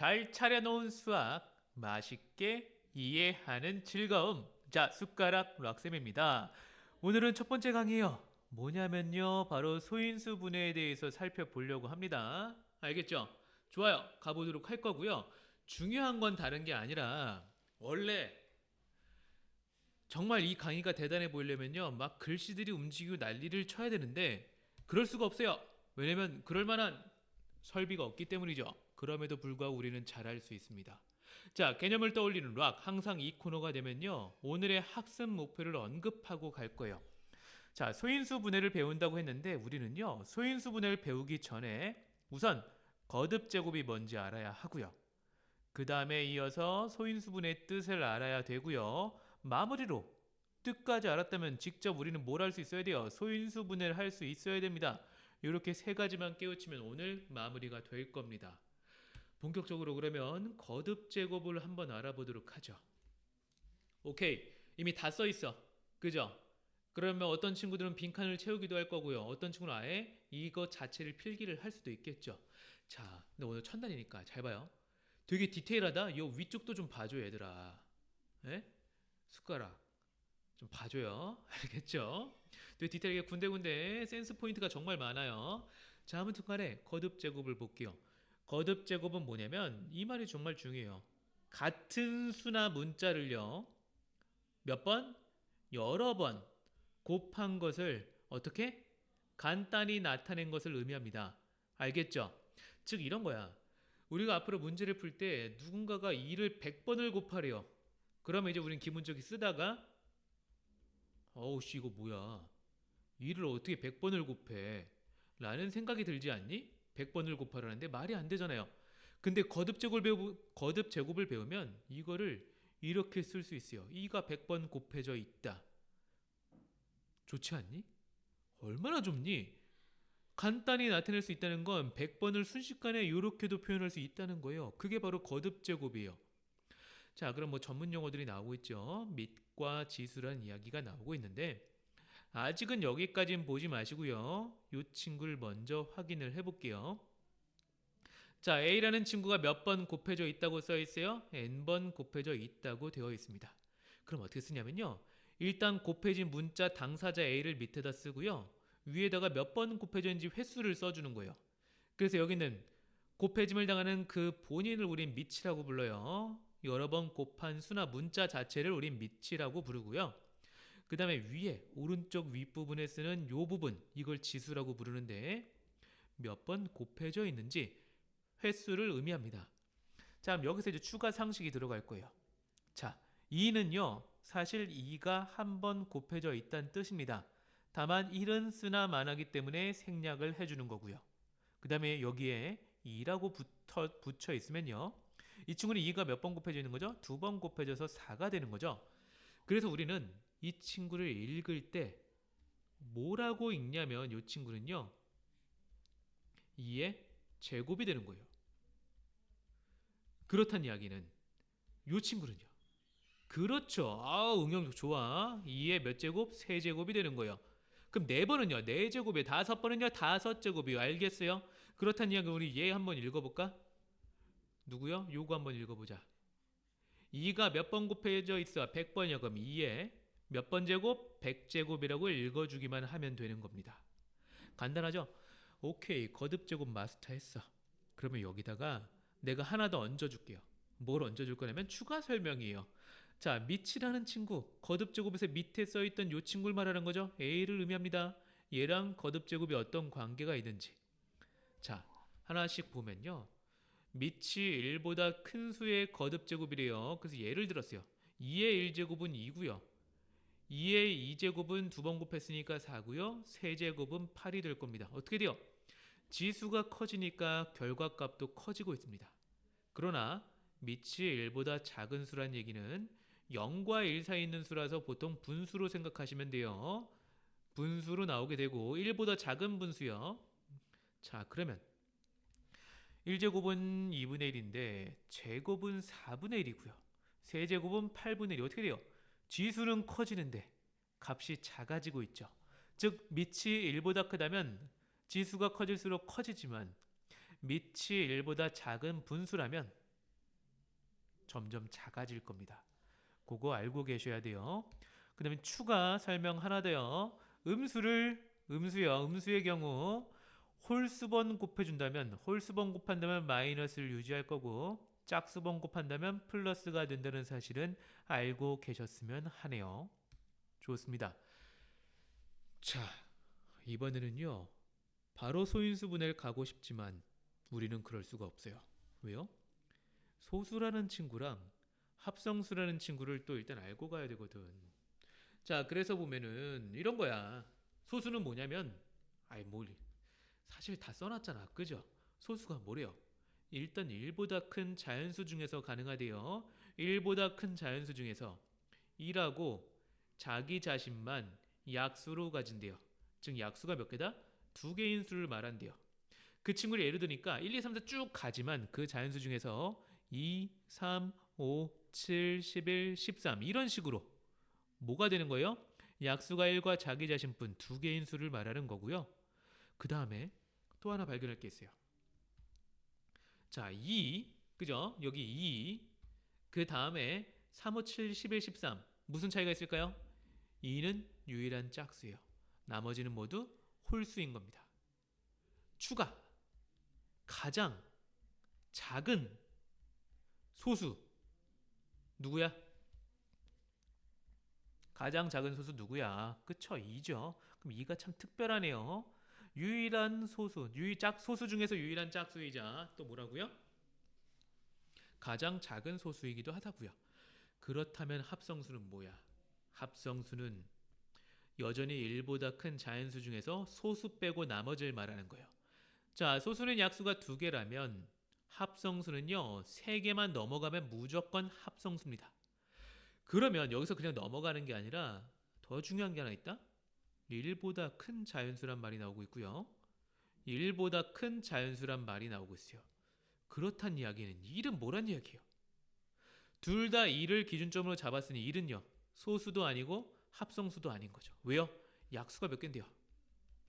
잘 차려놓은 수학, 맛있게 이해하는 즐거움. 자, 숟가락 락쌤입니다. 오늘은 첫 번째 강의예요. 뭐냐면요, 바로 소인수 분해에 대해서 살펴보려고 합니다. 알겠죠? 좋아요. 가보도록 할 거고요. 중요한 건 다른 게 아니라 원래 정말 이 강의가 대단해 보이려면요, 막 글씨들이 움직이고 난리를 쳐야 되는데 그럴 수가 없어요. 왜냐면 그럴 만한 설비가 없기 때문이죠. 그럼에도 불구하고 우리는 잘할 수 있습니다. 자, 개념을 떠올리는 락. 항상 이 코너가 되면요, 오늘의 학습 목표를 언급하고 갈 거예요. 자, 소인수 분해를 배운다고 했는데 우리는요, 소인수 분해를 배우기 전에 우선 거듭 제곱이 뭔지 알아야 하고요. 그 다음에 이어서 소인수 분해의 뜻을 알아야 되고요. 마무리로 뜻까지 알았다면 직접 우리는 뭘 할 수 있어야 돼요? 소인수 분해를 할 수 있어야 됩니다. 이렇게 세 가지만 깨우치면 오늘 마무리가 될 겁니다. 본격적으로 그러면 거듭 제곱을 한번 알아보도록 하죠. 오케이, 이미 다 써 있어. 그죠? 그러면 어떤 친구들은 빈칸을 채우기도 할 거고요. 어떤 친구는 아예 이거 자체를 필기를 할 수도 있겠죠. 자, 근데 오늘 첫날이니까 잘 봐요. 되게 디테일하다. 요 위쪽도 좀 봐줘, 얘들아. 에? 숟가락 좀 봐줘요. 알겠죠? 되게 디테일하게 군데군데 센스 포인트가 정말 많아요. 자, 아무튼 간에 거듭 제곱을 볼게요. 거듭 제곱은 뭐냐면 이 말이 정말 중요해요. 같은 수나 문자를요, 몇 번? 여러 번 곱한 것을 어떻게? 간단히 나타낸 것을 의미합니다. 알겠죠? 즉 이런 거야. 우리가 앞으로 문제를 풀 때 누군가가 2를 100번을 곱하래요. 그러면 이제 우린 기본적이 쓰다가 어우 씨 이거 뭐야, 2를 어떻게 100번을 곱해 라는 생각이 들지 않니? 100번을 곱하라는데 말이 안 되잖아요. 근데 거듭 제곱을 배우면 이거를 이렇게 쓸 수 있어요. 2가 100번 곱해져 있다. 좋지 않니? 얼마나 좋니? 간단히 나타낼 수 있다는 건 100번을 순식간에 이렇게도 표현할 수 있다는 거예요. 그게 바로 거듭 제곱이에요. 자, 그럼 뭐 전문 용어들이 나오고 있죠. 밑과 지수라는 이야기가 나오고 있는데 아직은 여기까지는 보지 마시고요. 이 친구를 먼저 확인을 해볼게요. 자, A라는 친구가 몇 번 곱해져 있다고 써 있어요? N번 곱해져 있다고 되어 있습니다. 그럼 어떻게 쓰냐면요, 일단 곱해진 문자 당사자 A를 밑에다 쓰고요, 위에다가 몇 번 곱해져 있는지 횟수를 써주는 거예요. 그래서 여기는 곱해짐을 당하는 그 본인을 우린 밑이라고 불러요. 여러 번 곱한 수나 문자 자체를 우린 밑이라고 부르고요. 그 다음에 위에 오른쪽 윗부분에 쓰는 요 부분, 이걸 지수라고 부르는데 몇 번 곱해져 있는지 횟수를 의미합니다. 자, 그럼 여기서 이제 추가 상식이 들어갈 거예요. 자, 2는요, 사실 2가 한 번 곱해져 있다는 뜻입니다. 다만 1은 쓰나 마나기 때문에 생략을 해주는 거고요. 그 다음에 여기에 2라고 붙여 있으면요, 이 친구는 2가 몇 번 곱해져 있는 거죠? 두 번 곱해져서 4가 되는 거죠. 그래서 우리는 이 친구를 읽을 때 뭐라고 읽냐면 이 친구는요, 2의 제곱이 되는 거예요. 그렇단 이야기는 이 친구는요, 그렇죠. 아, 응용 좋아. 2의 몇 제곱? 세제곱이 되는 거예요. 그럼 4번은요? 4제곱이에요. 5번은요? 5제곱이에요. 알겠어요? 그렇단 이야기 우리 얘 한번 읽어볼까? 누구요? 요거 한번 읽어보자. 2가 몇 번 곱해져 있어? 100번이요. 그럼 2에 몇 번 제곱? 100제곱이라고 읽어주기만 하면 되는 겁니다. 간단하죠? 오케이, 거듭 제곱 마스터했어. 그러면 여기다가 내가 하나 더 얹어줄게요. 뭘 얹어줄 거냐면 추가 설명이에요. 자, 밑이라는 친구, 거듭 제곱에서 밑에 써있던 요 친구를 말하는 거죠. A를 의미합니다. 얘랑 거듭 제곱이 어떤 관계가 있는지. 자, 하나씩 보면요, 밑이 1보다 큰 수의 거듭 제곱이래요. 그래서 예를 들었어요. 2의 1제곱은 2고요. 2의 2제곱은 두 번 곱했으니까 4고요. 세제곱은 8이 될 겁니다. 어떻게 돼요? 지수가 커지니까 결과값도 커지고 있습니다. 그러나 밑이 1보다 작은 수란 얘기는 0과 1 사이에 있는 수라서 보통 분수로 생각하시면 돼요. 분수로 나오게 되고 1보다 작은 분수요. 자, 그러면 1제곱은 2분의 1인데 제곱은 4분의 1이고요. 세제곱은 8분의 1이 어떻게 돼요? 지수는 커지는데 값이 작아지고 있죠. 즉 밑이 1보다 크다면 지수가 커질수록 커지지만 밑이 1보다 작은 분수라면 점점 작아질 겁니다. 그거 알고 계셔야 돼요. 그 다음에 추가 설명 하나 더요. 음수의 경우 홀수번 곱해준다면 홀수번 곱한다면 마이너스를 유지할 거고 짝수번 곱한다면 플러스가 된다는 사실은 알고 계셨으면 하네요. 좋습니다. 자, 이번에는요. 바로 소인수분해를 가고 싶지만 우리는 그럴 수가 없어요. 왜요? 소수라는 친구랑 합성수라는 친구를 또 일단 알고 가야 되거든. 자, 그래서 보면은 이런 거야. 소수는 뭐냐면 사실 다 써놨잖아. 그죠? 소수가 뭐래요? 일단 1보다 큰 자연수 중에서 가능하대요. 1보다 큰 자연수 중에서 2라고 자기 자신만 약수로 가진대요. 즉 약수가 몇 개다? 2개인 수를 말한대요. 그 친구를 예를 드니까 1, 2, 3, 4 쭉 가지만 그 자연수 중에서 2, 3, 5, 7, 11, 13 이런 식으로 뭐가 되는 거예요? 약수가 1과 자기 자신뿐 2개인 수를 말하는 거고요. 그 다음에 또 하나 발견할 게 있어요. 자, 2, 그죠? 여기 2, 그 다음에 3, 5, 7, 11, 13 무슨 차이가 있을까요? 2는 유일한 짝수예요. 나머지는 모두 홀수인 겁니다. 추가, 가장 작은 소수 누구야? 가장 작은 소수 누구야? 그쵸? 2죠. 그럼 2가 참 특별하네요. 유일한 소수, 짝소수 중에서 유일한 짝수이자 또 뭐라고요? 가장 작은 소수이기도 하다고요. 그렇다면 합성수는 뭐야? 합성수는 여전히 1보다 큰 자연수 중에서 소수 빼고 나머지를 말하는 거예요. 자, 소수는 약수가 2개라면 합성수는요 3개만 넘어가면 무조건 합성수입니다. 그러면 여기서 그냥 넘어가는 게 아니라 더 중요한 게 하나 있다. 1보다 큰 자연수란 말이 나오고 있고요. 1보다 큰 자연수란 말이 나오고 있어요. 그렇단 이야기는 1은 뭐란 이야기예요? 둘 다 1을 기준점으로 잡았으니 1은요 소수도 아니고 합성수도 아닌 거죠. 왜요? 약수가 몇 개인데요?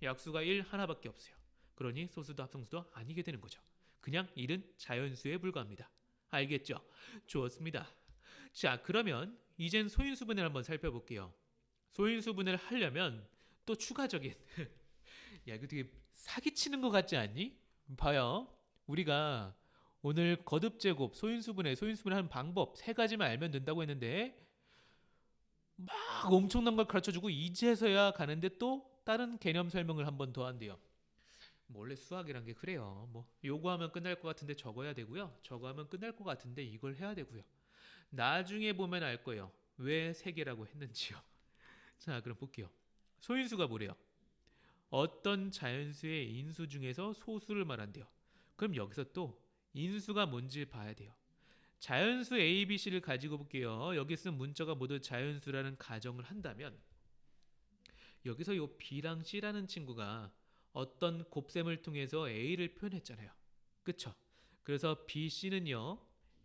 약수가 1 하나밖에 없어요. 그러니 소수도 합성수도 아니게 되는 거죠. 그냥 1은 자연수에 불과합니다. 알겠죠? 좋습니다. 자, 그러면 이젠 소인수분해를 한번 살펴볼게요. 소인수분해를 하려면 또 추가적인 야, 이거 되게 사기치는 것 같지 않니? 봐요. 우리가 오늘 거듭제곱, 소인수분해 하는 방법 3가지만 알면 된다고 했는데 막 엄청난 걸 가르쳐주고 이제서야 가는데 또 다른 개념 설명을 한 번 더 한대요. 원래 수학이란 게 그래요. 뭐 요거 하면 끝날 것 같은데 저거 해야 되고요. 저거 하면 끝날 것 같은데 이걸 해야 되고요. 나중에 보면 알 거예요. 왜 3개라고 했는지요. 자, 그럼 볼게요. 소인수가 뭐래요? 어떤 자연수의 인수 중에서 소수를 말한대요. 그럼 여기서 또 인수가 뭔지 봐야 돼요. 자연수 A, B, C를 가지고 볼게요. 여기 쓴 문자가 모두 자연수라는 가정을 한다면 여기서 요 B랑 C라는 친구가 어떤 곱셈을 통해서 A를 표현했잖아요. 그쵸? 그래서 B, C는요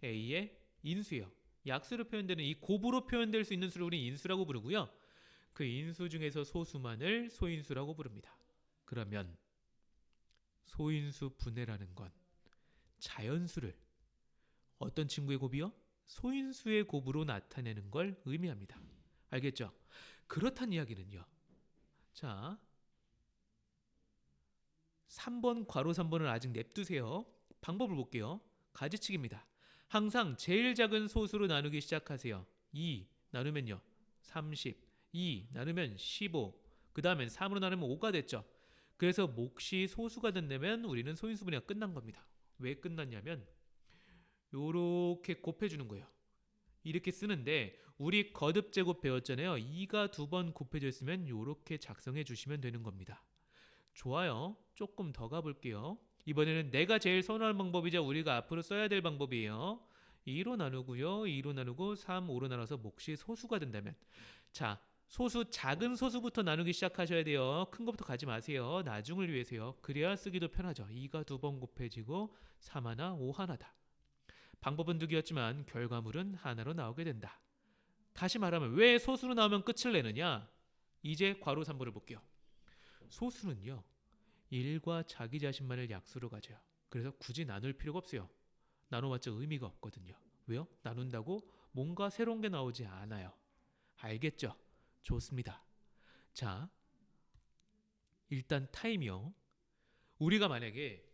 A의 인수예요. 약수로 표현되는 이 곱으로 표현될 수 있는 수를 우리 인수라고 부르고요. 그 인수 중에서 소수만을 소인수라고 부릅니다. 그러면 소인수 분해라는 건 자연수를 어떤 친구의 곱이요? 소인수의 곱으로 나타내는 걸 의미합니다. 알겠죠? 그렇단 이야기는요. 자, 3번 괄호 3번을 아직 냅두세요. 방법을 볼게요. 가지치기입니다. 항상 제일 작은 소수로 나누기 시작하세요. 2 나누면요 30, 2 나누면 15, 그 다음엔 3으로 나누면 5가 됐죠. 그래서 몫이 소수가 된다면 우리는 소인수분해가 끝난 겁니다. 왜 끝났냐면 요렇게 곱해주는 거예요. 이렇게 쓰는데 우리 거듭제곱 배웠잖아요. 2가 2번 곱해져 있으면 요렇게 작성해 주시면 되는 겁니다. 좋아요. 조금 더 가볼게요. 이번에는 내가 제일 선호하는 방법이자 우리가 앞으로 써야 될 방법이에요. 2로 나누고요. 2로 나누고 3, 5로 나눠서 몫이 소수가 된다면 자, 소수 작은 소수부터 나누기 시작하셔야 돼요. 큰 것부터 가지 마세요. 나중을 위해서요. 그래야 쓰기도 편하죠. 2가 2번 곱해지고 3 하나 5 하나다. 방법은 2개였지만 결과물은 하나로 나오게 된다. 다시 말하면 왜 소수로 나오면 끝을 내느냐? 이제 괄호 3번을 볼게요. 소수는요 1과 자기 자신만을 약수로 가져요. 그래서 굳이 나눌 필요가 없어요. 나눠봤자 의미가 없거든요. 왜요? 나눈다고 뭔가 새로운 게 나오지 않아요. 알겠죠? 좋습니다. 자, 일단 타임이요. 우리가 만약에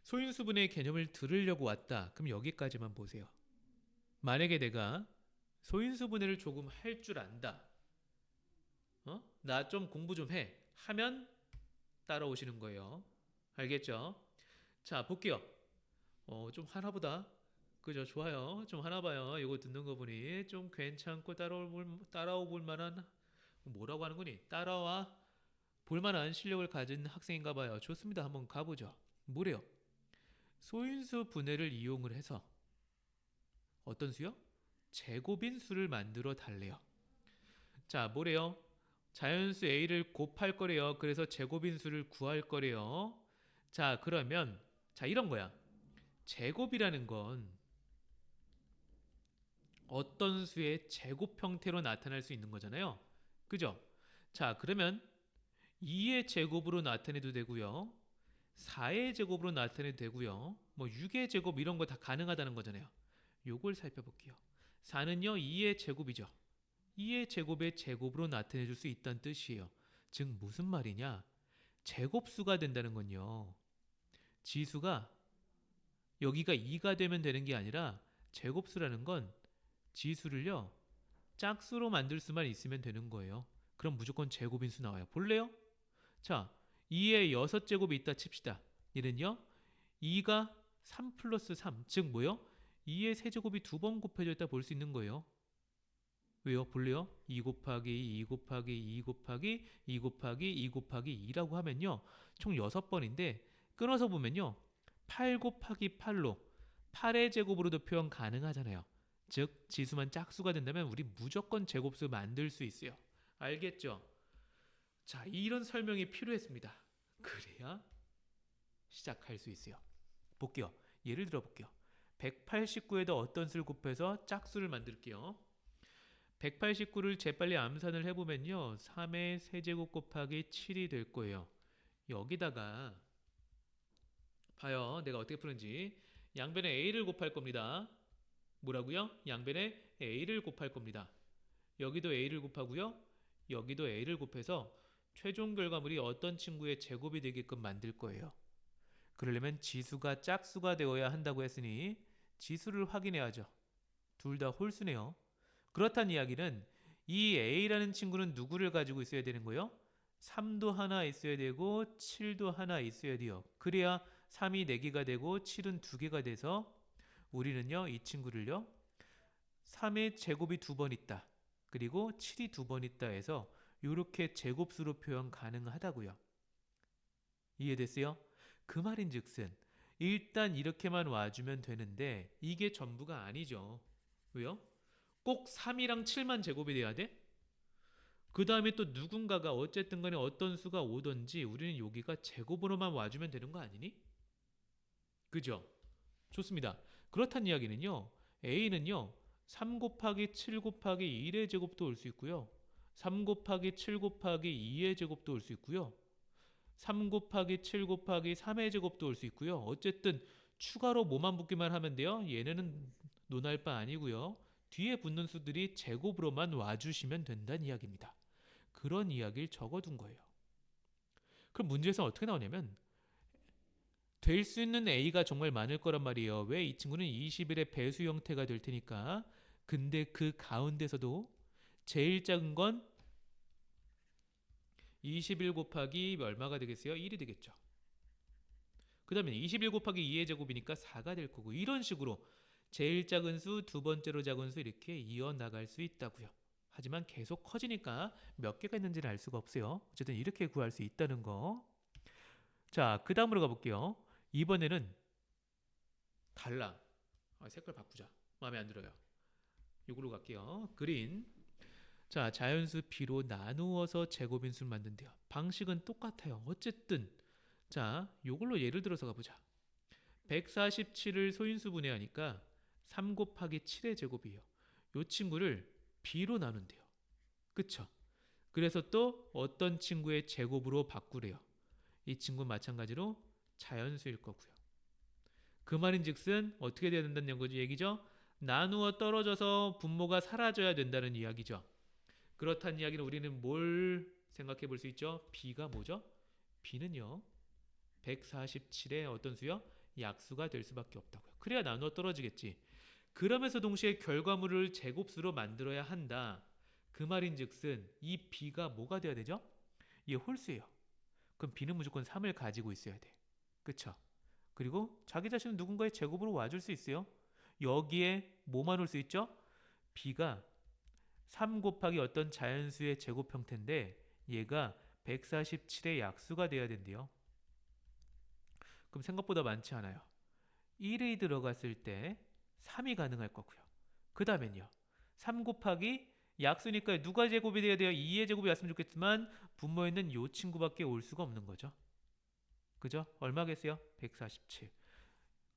소인수분해 개념을 들으려고 왔다. 그럼 여기까지만 보세요. 만약에 내가 소인수분해를 조금 할 줄 안다. 나 좀 공부 좀 해. 하면 따라오시는 거예요. 알겠죠? 자, 볼게요. 좀 하나보다. 그죠? 좋아요. 좀 하나 봐요. 이거 듣는 거 보니 좀 괜찮고 따라오 볼 만한 뭐라고 하는 거니? 따라와 볼 만한 실력을 가진 학생인가 봐요. 좋습니다. 한번 가보죠. 뭐래요? 소인수 분해를 이용을 해서 어떤 수요? 제곱인 수를 만들어 달래요. 자, 뭐래요? 자연수 A를 곱할 거래요. 그래서 제곱인 수를 구할 거래요. 자, 그러면 자, 이런 거야. 제곱이라는 건 어떤 수의 제곱 형태로 나타날 수 있는 거잖아요. 그죠? 자, 그러면 2의 제곱으로 나타내도 되고요. 4의 제곱으로 나타내도 되고요. 뭐 6의 제곱 이런 거 다 가능하다는 거잖아요. 요걸 살펴볼게요. 4는요 2의 제곱이죠. 2의 제곱의 제곱으로 나타내 줄 수 있다는 뜻이에요. 즉 무슨 말이냐? 제곱수가 된다는 건요. 지수가 여기가 2가 되면 되는 게 아니라 제곱수라는 건 지수를요. 짝수로 만들 수만 있으면 되는 거예요. 그럼 무조건 제곱인수 나와요. 볼래요? 자, 2의 6제곱이 있다 칩시다. 얘는요. 2가 3 플러스 3, 즉 뭐요? 2의 세제곱이 두 번 곱해져 있다 볼 수 있는 거예요. 왜요? 볼래요? 2 곱하기 2 곱하기 2 곱하기 2 곱하기 2 곱하기 2라고 하면요. 총 6번인데 끊어서 보면요. 8 곱하기 8로 8의 제곱으로도 표현 가능하잖아요. 즉 지수만 짝수가 된다면 우리 무조건 제곱수 만들 수 있어요. 알겠죠? 자, 이런 설명이 필요했습니다. 그래야 시작할 수 있어요. 볼게요. 예를 들어 볼게요. 189에다 어떤 수를 곱해서 짝수를 만들게요. 189를 재빨리 암산을 해보면요. 3의 세제곱 곱하기 7이 될 거예요. 여기다가 봐요. 내가 어떻게 푸는지. 양변에 a를 곱할 겁니다. 뭐라고요? 양변에 a를 곱할 겁니다. 여기도 a를 곱하고요. 여기도 a를 곱해서 최종 결과물이 어떤 친구의 제곱이 되게끔 만들 거예요. 그러려면 지수가 짝수가 되어야 한다고 했으니 지수를 확인해야죠. 둘 다 홀수네요. 그렇다는 이야기는 이 a라는 친구는 누구를 가지고 있어야 되는 거예요? 3도 하나 있어야 되고 7도 하나 있어야 돼요. 그래야 3이 4개가 되고 7은 2개가 돼서 우리는요 이 친구를요 3의 제곱이 2번 있다. 그리고 7이 2번 있다 해서 이렇게 제곱수로 표현 가능하다고요. 이해됐어요? 그 말인즉슨 일단 이렇게만 와주면 되는데 이게 전부가 아니죠. 왜요? 꼭 3이랑 7만 제곱이 돼야 돼? 그 다음에 또 누군가가 어쨌든 간에 어떤 수가 오든지 우리는 여기가 제곱으로만 와주면 되는 거 아니니? 그죠? 좋습니다. 그렇다는 이야기는요. A는요. 3 곱하기 7 곱하기 1의 제곱도 올 수 있고요. 3 곱하기 7 곱하기 2의 제곱도 올 수 있고요. 3 곱하기 7 곱하기 3의 제곱도 올 수 있고요. 어쨌든 추가로 뭐만 붙기만 하면 돼요. 얘네는 논할 바 아니고요. 뒤에 붙는 수들이 제곱으로만 와주시면 된다는 이야기입니다. 그런 이야기를 적어둔 거예요. 그럼 문제에서 어떻게 나오냐면 될 수 있는 A가 정말 많을 거란 말이에요. 왜? 이 친구는 21의 배수 형태가 될 테니까. 근데 그 가운데서도 제일 작은 건 21 곱하기 얼마가 되겠어요? 1이 되겠죠. 그 다음에 21 곱하기 2의 제곱이니까 4가 될 거고 이런 식으로 제일 작은 수, 두 번째로 작은 수 이렇게 이어나갈 수 있다고요. 하지만 계속 커지니까 몇 개가 있는지는 알 수가 없어요. 어쨌든 이렇게 구할 수 있다는 거. 자, 그 다음으로 가볼게요. 이번에는 달라. 색깔 바꾸자. 마음에 안 들어요. 이걸로 갈게요. 그린. 자, 자연수 b로 나누어서 제곱인수를 만든대요. 방식은 똑같아요. 어쨌든 자, 이걸로 예를 들어서 가보자. 147을 소인수 분해하니까 3 곱하기 7의 제곱이에요. 이 친구를 b로 나눈대요. 그쵸? 그래서 또 어떤 친구의 제곱으로 바꾸래요. 이 친구 마찬가지로 자연수일 거고요. 그 말인즉슨 어떻게 돼야 된다는 거지 얘기죠? 나누어 떨어져서 분모가 사라져야 된다는 이야기죠. 그렇다는 이야기는 우리는 뭘 생각해 볼 수 있죠? b가 뭐죠? b는요 147의 어떤 수요? 약수가 될 수밖에 없다고요. 그래야 나누어 떨어지겠지. 그러면서 동시에 결과물을 제곱수로 만들어야 한다. 그 말인즉슨 이 b가 뭐가 돼야 되죠? 이게 홀수예요. 그럼 b는 무조건 3을 가지고 있어야 돼. 그쵸? 그리고 자기 자신은 누군가의 제곱으로 와줄 수 있어요. 여기에 뭐만 올 수 있죠? b가 3 곱하기 어떤 자연수의 제곱 형태인데 얘가 147의 약수가 돼야 된대요. 그럼 생각보다 많지 않아요. 1이 들어갔을 때 3이 가능할 거고요. 그 다음엔요. 3 곱하기 약수니까 누가 제곱이 돼야 돼요? 2의 제곱이 왔으면 좋겠지만 분모에 있는 요 친구밖에 올 수가 없는 거죠. 그죠? 얼마겠어요? 147.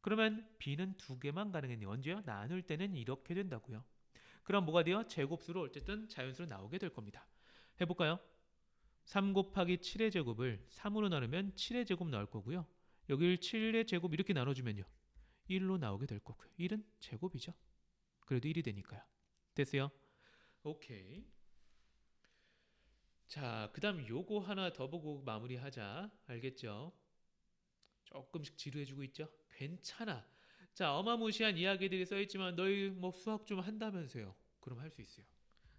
그러면 b는 두 개만 가능했네요. 언제요? 나눌 때는 이렇게 된다고요. 그럼 뭐가 돼요? 제곱수로 어쨌든 자연수로 나오게 될 겁니다. 해볼까요? 3 곱하기 7의 제곱을 3으로 나누면 7의 제곱 나올 거고요. 여기를 7의 제곱 이렇게 나눠주면요. 1로 나오게 될 거고요. 1은 제곱이죠. 그래도 1이 되니까요. 됐어요? 오케이. 자, 그 다음 요거 하나 더 보고 마무리하자. 알겠죠? 조금씩 지루해지고 있죠? 괜찮아. 자, 어마무시한 이야기들이 써있지만 너희 뭐 수학 좀 한다면서요. 그럼 할 수 있어요.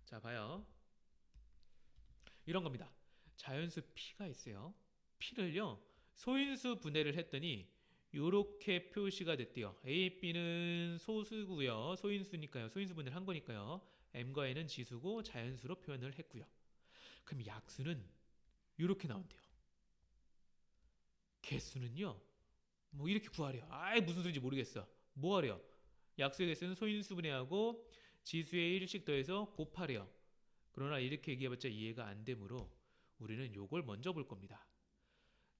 자, 봐요. 이런 겁니다. 자연수 p가 있어요. p를요. 소인수 분해를 했더니 요렇게 표시가 됐대요. a, b는 소수고요. 소인수니까요. 소인수 분해를 한 거니까요. m과 n은 지수고 자연수로 표현을 했고요. 그럼 약수는 요렇게 나온대요. 개수는요. 뭐 이렇게 구하래요. 아이 무슨 소리인지 모르겠어. 뭐 하래요? 약수의 개수는 소인수 분해하고 지수의 1씩 더해서 곱하래요. 그러나 이렇게 얘기해봤자 이해가 안 되므로 우리는 요걸 먼저 볼 겁니다.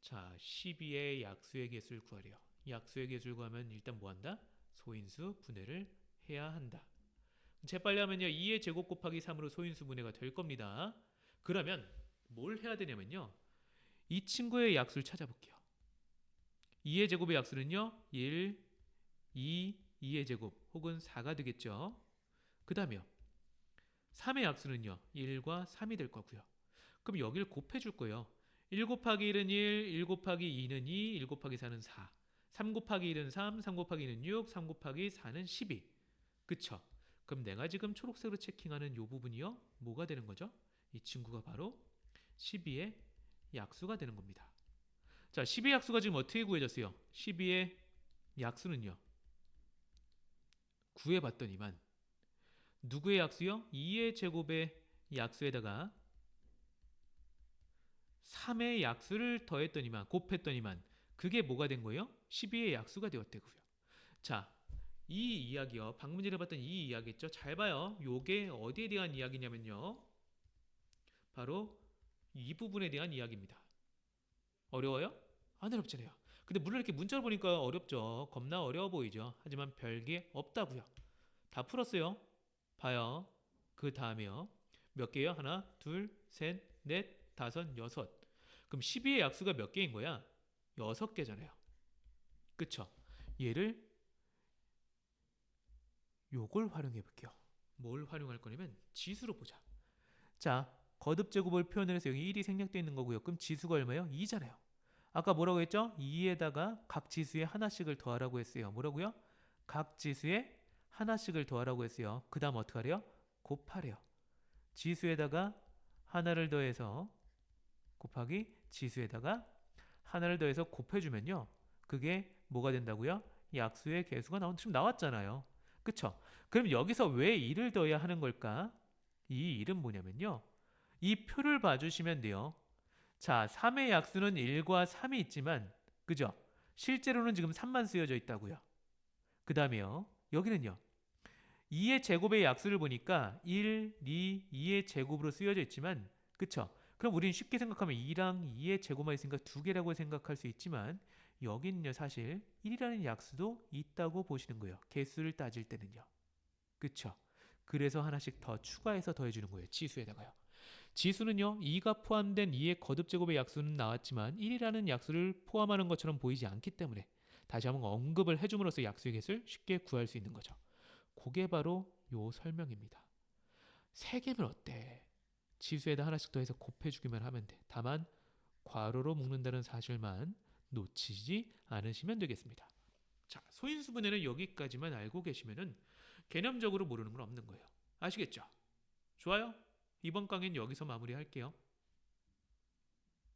자, 12의 약수의 개수를 구하래요. 약수의 개수를 구하면 일단 뭐한다? 소인수 분해를 해야 한다. 재빨리 하면요 2의 제곱 곱하기 3으로 소인수 분해가 될 겁니다. 그러면 뭘 해야 되냐면요 이 친구의 약수를 찾아볼게요. 2의 제곱의 약수는요 1, 2, 2의 제곱 혹은 4가 되겠죠. 그 다음에요 3의 약수는요 1과 3이 될 거고요. 그럼 여기를 곱해줄 거예요. 1 곱하기 1은 1, 1 곱하기 2는 2, 1 곱하기 4는 4, 3 곱하기 1은 3, 3 곱하기 2는 6, 3 곱하기 4는 12. 그쵸? 그럼 내가 지금 초록색으로 체킹하는 요 부분이요 뭐가 되는 거죠? 이 친구가 바로 12의 약수가 되는 겁니다. 자, 12의 약수가 지금 어떻게 구해졌어요? 12의 약수는요. 구해봤더니만 누구의 약수요? 2의 제곱의 약수에다가 3의 약수를 더했더니만 곱했더니만 그게 뭐가 된 거예요? 12의 약수가 되었대고요. 자, 이 이야기요. 방금 전에 봤던 이 이야기 있죠? 잘 봐요. 요게 어디에 대한 이야기냐면요. 바로 이 부분에 대한 이야기입니다. 어려워요? 안 어렵잖아요. 근데 물론 이렇게 문자로 보니까 어렵죠. 겁나 어려워 보이죠. 하지만 별게 없다고요. 다 풀었어요. 봐요. 그 다음에요. 몇 개요? 하나, 둘, 셋, 넷, 다섯, 여섯. 그럼 12의 약수가 몇 개인 거야? 6개잖아요. 그쵸? 얘를 요걸 활용해 볼게요. 뭘 활용할 거냐면 지수로 보자. 자, 거듭 제곱을 표현을 해서 여기 1이 생략되어 있는 거고요. 그럼 지수가 얼마예요? 2잖아요. 아까 뭐라고 했죠? 2에다가 각 지수에 하나씩을 더하라고 했어요. 뭐라고요? 각 지수에 하나씩을 더하라고 했어요. 그 다음 어떻게 하래요? 곱하래요. 지수에다가 하나를 더해서 곱하기 지수에다가 하나를 더해서 곱해주면요. 그게 뭐가 된다고요? 약수의 개수가 지금 나왔잖아요. 그쵸? 그럼 여기서 왜 1을 더해야 하는 걸까? 이 1은 뭐냐면요. 이 표를 봐주시면 돼요. 자, 3의 약수는 1과 3이 있지만 그죠? 실제로는 지금 3만 쓰여져 있다고요. 그 다음에요. 여기는요. 2의 제곱의 약수를 보니까 1, 2, 2의 제곱으로 쓰여져 있지만 그쵸? 그럼 우리는 쉽게 생각하면 2랑 2의 제곱만 있으니까 두 개라고 생각할 수 있지만 여기는요 사실 1이라는 약수도 있다고 보시는 거예요. 개수를 따질 때는요. 그쵸? 그래서 하나씩 더 추가해서 더해주는 거예요. 지수에다가요. 지수는요 2가 포함된 2의 거듭제곱의 약수는 나왔지만 1이라는 약수를 포함하는 것처럼 보이지 않기 때문에 다시 한번 언급을 해줌으로써 약수의 개수를 쉽게 구할 수 있는 거죠. 그게 바로 요 설명입니다. 세 개면 어때? 치수에다 하나씩 더해서 곱해주기만 하면 돼. 다만 괄호로 묶는다는 사실만 놓치지 않으시면 되겠습니다. 자, 소인수분해는 여기까지만 알고 계시면은 개념적으로 모르는 건 없는 거예요. 아시겠죠? 좋아요. 이번 강의는 여기서 마무리할게요.